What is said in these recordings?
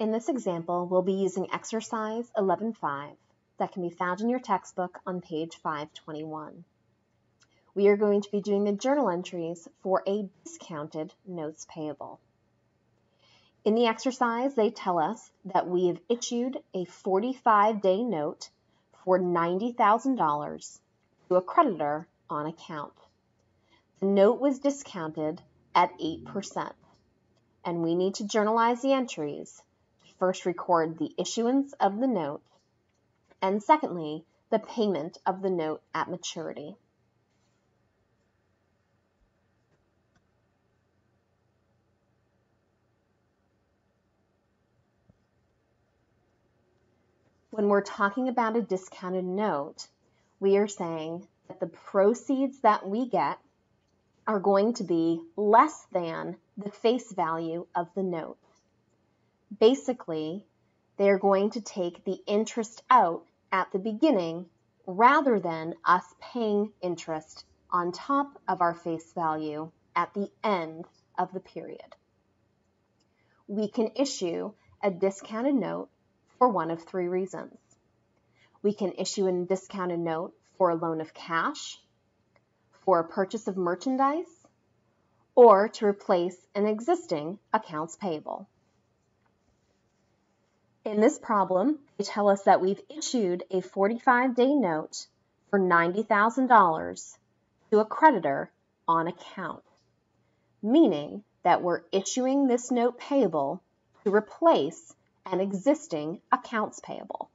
In this example, we'll be using exercise 11.5 that can be found in your textbook on page 521. We are going to be doing the journal entries for a discounted notes payable. In the exercise, they tell us that we have issued a 45-day note for $90,000 to a creditor on account. The note was discounted at 8%, and we need to journalize the entries to first record the issuance of the note, and secondly, the payment of the note at maturity. When we're talking about a discounted note, we are saying that the proceeds that we get are going to be less than the face value of the note. Basically, they are going to take the interest out at the beginning rather than us paying interest on top of our face value at the end of the period. We can issue a discounted note for one of three reasons. We can issue a discounted note for a loan of cash, for a purchase of merchandise, or to replace an existing accounts payable. In this problem, they tell us that we've issued a 45-day note for $90,000 to a creditor on account, meaning that we're issuing this note payable to replace an existing accounts payable.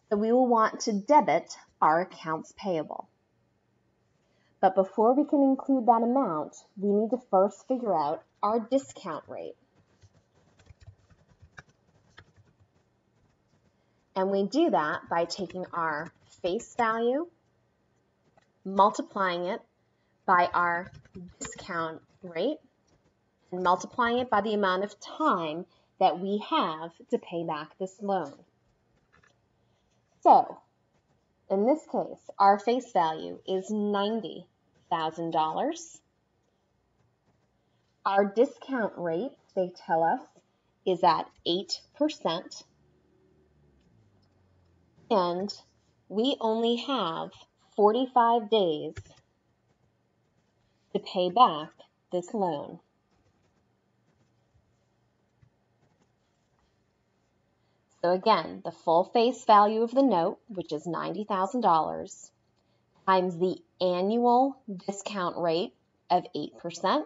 So we will want to debit our accounts payable. But before we can include that amount, we need to first figure out our discount rate. And we do that by taking our face value, multiplying it by our discount rate, and multiplying it by the amount of time that we have to pay back this loan. So, in this case, our face value is $90,000. Our discount rate, they tell us, is at 8%. And we only have 45 days to pay back this loan. So again, the full face value of the note, which is $90,000, times the annual discount rate of 8%,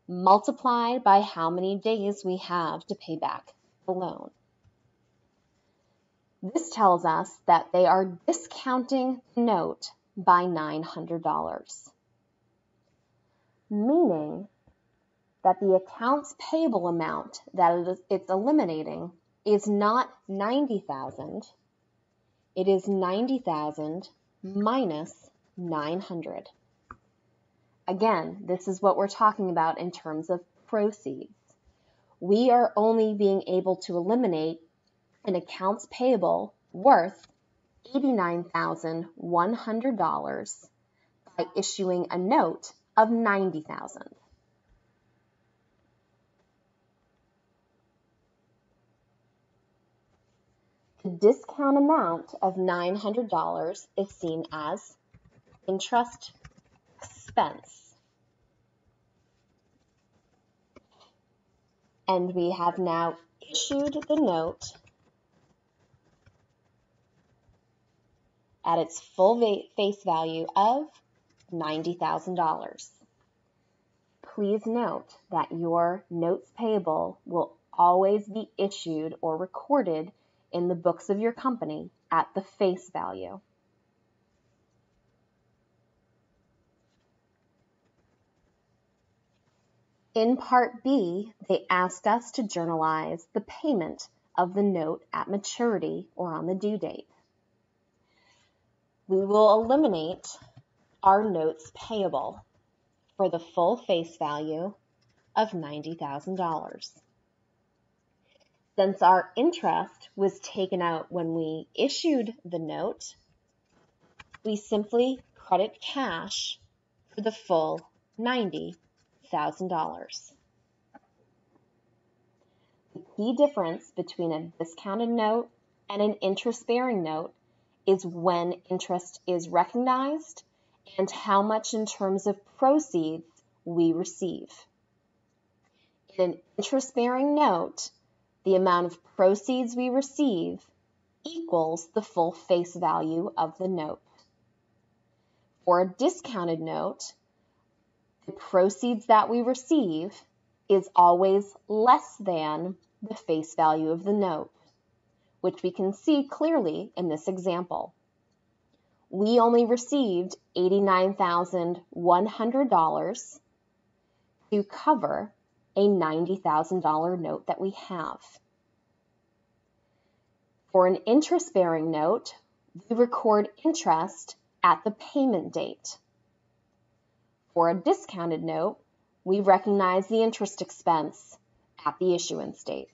multiplied by how many days we have to pay back the loan. This tells us that they are discounting the note by $900, meaning that the accounts payable amount that it's eliminating is not $90,000, it is $90,000 minus $900. Again, this is what we're talking about in terms of proceeds. We are only being able to eliminate an accounts payable worth $89,100 by issuing a note of $90,000. The discount amount of $900 is seen as interest expense. And we have now issued the note at its full face value of $90,000. Please note that your notes payable will always be issued or recorded in the books of your company at the face value. In Part B, they asked us to journalize the payment of the note at maturity or on the due date. We will eliminate our notes payable for the full face value of $90,000. Since our interest was taken out when we issued the note, we simply credit cash for the full $90,000. The key difference between a discounted note and an interest-bearing note is when interest is recognized and how much in terms of proceeds we receive. In an interest-bearing note, the amount of proceeds we receive equals the full face value of the note. For a discounted note, the proceeds that we receive is always less than the face value of the note, which we can see clearly in this example. We only received $89,100 to cover a $90,000 note that we have. For an interest-bearing note, we record interest at the payment date. For a discounted note, we recognize the interest expense at the issuance date.